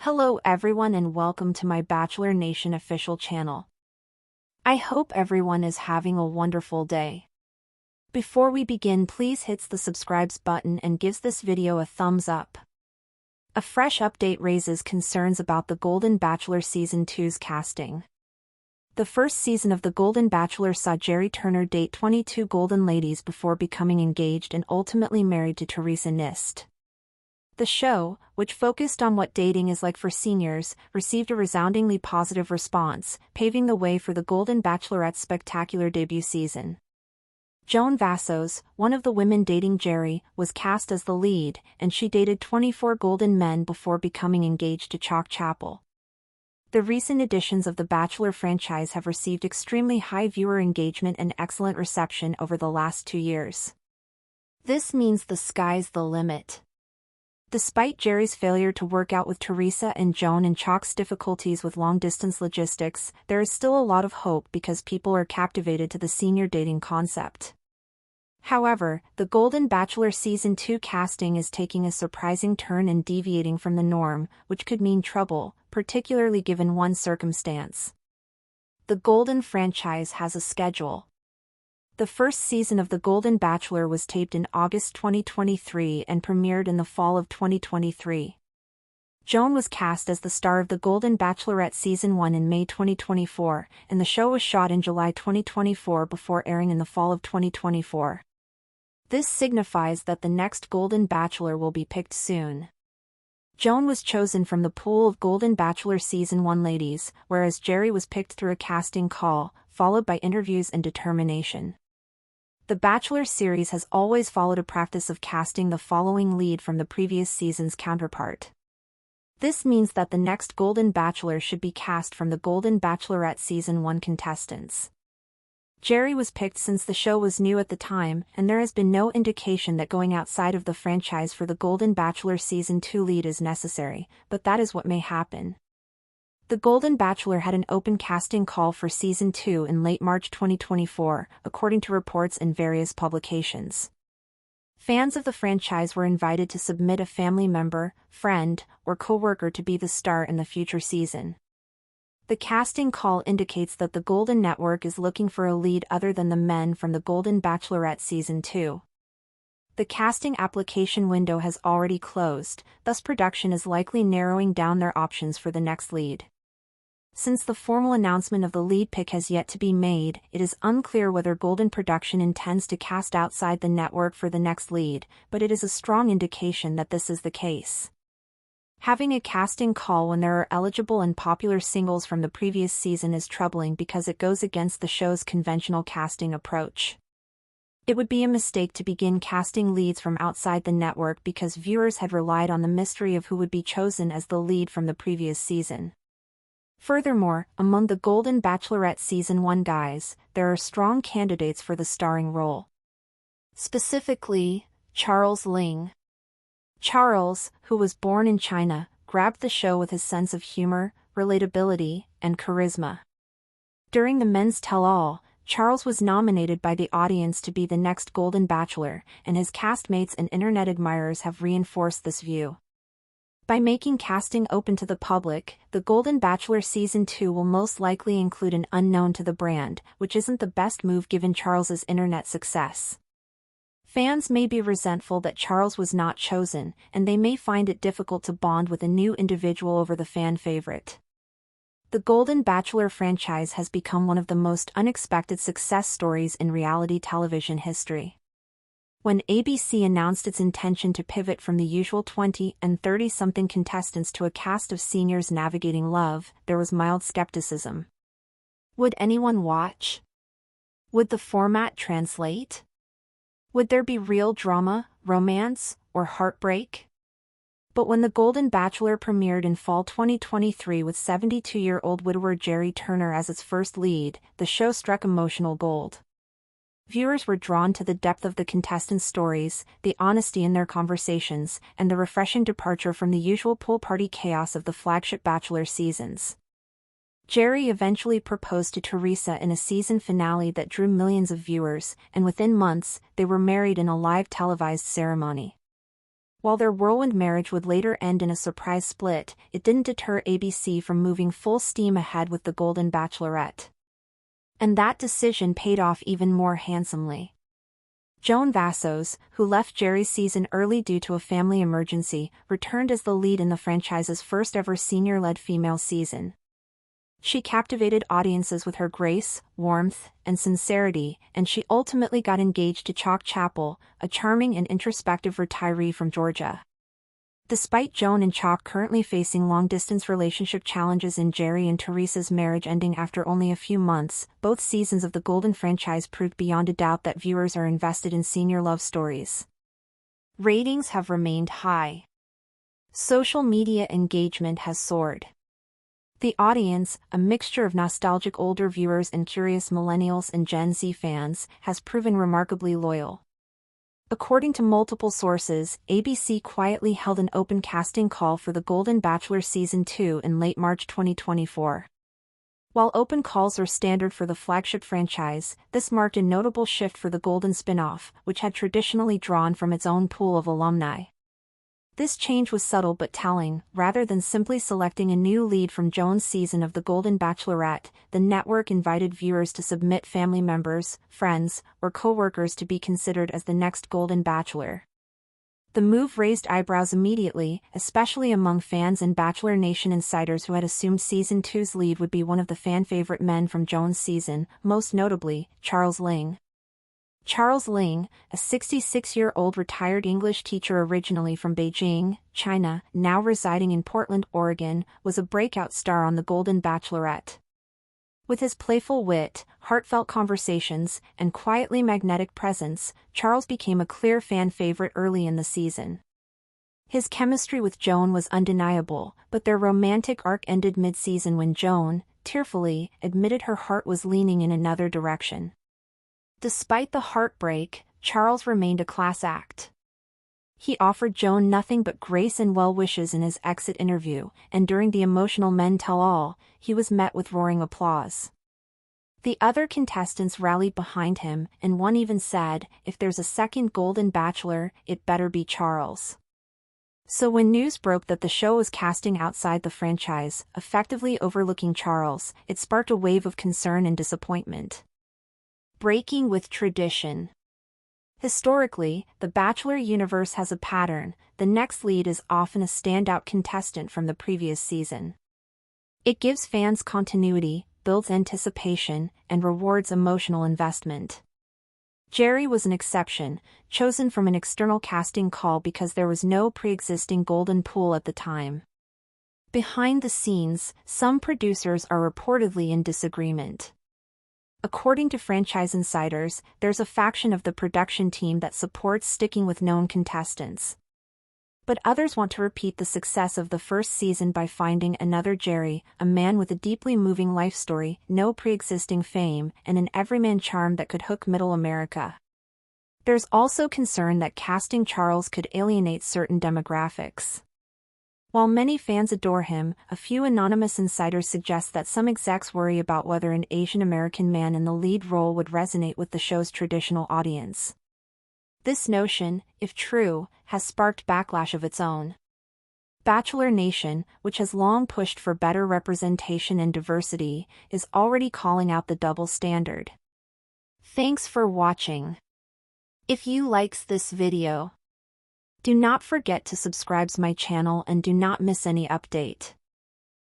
Hello everyone and welcome to my Bachelor Nation official channel. I hope everyone is having a wonderful day. Before we begin, please hit the subscribe button and gives this video a thumbs up. A fresh update raises concerns about the Golden Bachelor Season 2's casting. The first season of The Golden Bachelor saw Jerry Turner date 22 golden ladies before becoming engaged and ultimately married to Teresa Nist. The show, which focused on what dating is like for seniors, received a resoundingly positive response, paving the way for the Golden Bachelorette's spectacular debut season. Joan Vassos, one of the women dating Jerry, was cast as the lead, and she dated 24 golden men before becoming engaged to Chalk Chapel. The recent editions of the Bachelor franchise have received extremely high viewer engagement and excellent reception over the last 2 years. This means the sky's the limit. Despite Jerry's failure to work out with Teresa and Joan and Chalk's difficulties with long-distance logistics, there is still a lot of hope because people are captivated to the senior dating concept. However, the Golden Bachelor Season 2 casting is taking a surprising turn and deviating from the norm, which could mean trouble, particularly given one circumstance. The Golden franchise has a schedule. The first season of The Golden Bachelor was taped in August 2023 and premiered in the fall of 2023. Joan was cast as the star of The Golden Bachelorette Season 1 in May 2024, and the show was shot in July 2024 before airing in the fall of 2024. This signifies that the next Golden Bachelor will be picked soon. Joan was chosen from the pool of Golden Bachelor Season 1 ladies, whereas Jerry was picked through a casting call, followed by interviews and determination. The Bachelor series has always followed a practice of casting the following lead from the previous season's counterpart. This means that the next Golden Bachelor should be cast from the Golden Bachelorette Season 1 contestants. Jerry was picked since the show was new at the time, and there has been no indication that going outside of the franchise for the Golden Bachelor Season 2 lead is necessary, but that is what may happen. The Golden Bachelor had an open casting call for Season 2 in late March 2024, according to reports in various publications. Fans of the franchise were invited to submit a family member, friend, or co-worker to be the star in the future season. The casting call indicates that the Golden Network is looking for a lead other than the men from the Golden Bachelorette Season 2. The casting application window has already closed, thus production is likely narrowing down their options for the next lead. Since the formal announcement of the lead pick has yet to be made, it is unclear whether Golden Production intends to cast outside the network for the next lead, but it is a strong indication that this is the case. Having a casting call when there are eligible and popular singles from the previous season is troubling because it goes against the show's conventional casting approach. It would be a mistake to begin casting leads from outside the network because viewers had relied on the mystery of who would be chosen as the lead from the previous season. Furthermore, among the Golden Bachelorette Season 1 guys, there are strong candidates for the starring role. Specifically, Charles Ling. Charles, who was born in China, grabbed the show with his sense of humor, relatability, and charisma. During the Men's Tell-All, Charles was nominated by the audience to be the next Golden Bachelor, and his castmates and internet admirers have reinforced this view. By making casting open to the public, the Golden Bachelor Season 2 will most likely include an unknown to the brand, which isn't the best move given Charles's internet success. Fans may be resentful that Charles was not chosen, and they may find it difficult to bond with a new individual over the fan favorite. The Golden Bachelor franchise has become one of the most unexpected success stories in reality television history. When ABC announced its intention to pivot from the usual 20 and 30-something contestants to a cast of seniors navigating love, there was mild skepticism. Would anyone watch? Would the format translate? Would there be real drama, romance, or heartbreak? But when The Golden Bachelor premiered in fall 2023 with 72-year-old widower Jerry Turner as its first lead, the show struck emotional gold. Viewers were drawn to the depth of the contestants' stories, the honesty in their conversations, and the refreshing departure from the usual pool party chaos of the flagship Bachelor seasons. Jerry eventually proposed to Teresa in a season finale that drew millions of viewers, and within months, they were married in a live televised ceremony. While their whirlwind marriage would later end in a surprise split, it didn't deter ABC from moving full steam ahead with The Golden Bachelorette. And that decision paid off even more handsomely. Joan Vassos, who left Jerry's season early due to a family emergency, returned as the lead in the franchise's first-ever senior-led female season. She captivated audiences with her grace, warmth, and sincerity, and she ultimately got engaged to Chalk Chappell, a charming and introspective retiree from Georgia. Despite Joan and Chalk currently facing long-distance relationship challenges in Jerry and Teresa's marriage ending after only a few months, both seasons of the Golden franchise proved beyond a doubt that viewers are invested in senior love stories. Ratings have remained high. Social media engagement has soared. The audience, a mixture of nostalgic older viewers and curious millennials and Gen Z fans, has proven remarkably loyal. According to multiple sources, ABC quietly held an open casting call for The Golden Bachelor Season 2 in late March 2024. While open calls are standard for the flagship franchise, this marked a notable shift for the Golden spin-off, which had traditionally drawn from its own pool of alumni. This change was subtle but telling. Rather than simply selecting a new lead from Joan's season of The Golden Bachelorette, the network invited viewers to submit family members, friends, or co-workers to be considered as the next Golden Bachelor. The move raised eyebrows immediately, especially among fans and Bachelor Nation insiders who had assumed Season 2's lead would be one of the fan-favorite men from Joan's season, most notably, Charles Ling. Charles Ling, a 66-year-old retired English teacher originally from Beijing, China, now residing in Portland, Oregon, was a breakout star on The Golden Bachelorette. With his playful wit, heartfelt conversations, and quietly magnetic presence, Charles became a clear fan favorite early in the season. His chemistry with Joan was undeniable, but their romantic arc ended mid-season when Joan, tearfully, admitted her heart was leaning in another direction. Despite the heartbreak, Charles remained a class act. He offered Joan nothing but grace and well wishes in his exit interview, and during the emotional Men Tell All, he was met with roaring applause. The other contestants rallied behind him, and one even said, "If there's a second Golden Bachelor, it better be Charles." So when news broke that the show was casting outside the franchise, effectively overlooking Charles, it sparked a wave of concern and disappointment. Breaking with tradition. Historically, the Bachelor universe has a pattern. The next lead is often a standout contestant from the previous season. It gives fans continuity, builds anticipation, and rewards emotional investment. Jerry was an exception, chosen from an external casting call because there was no pre-existing golden pool at the time. Behind the scenes, some producers are reportedly in disagreement. According to franchise insiders, there's a faction of the production team that supports sticking with known contestants. But others want to repeat the success of the first season by finding another Jerry, a man with a deeply moving life story, no pre-existing fame, and an everyman charm that could hook middle America. There's also concern that casting Charles could alienate certain demographics. While many fans adore him, a few anonymous insiders suggest that some execs worry about whether an Asian American man in the lead role would resonate with the show's traditional audience. This notion, if true, has sparked backlash of its own. Bachelor Nation, which has long pushed for better representation and diversity, is already calling out the double standard. Thanks for watching. If you likes this video, do not forget to subscribe to my channel and do not miss any update.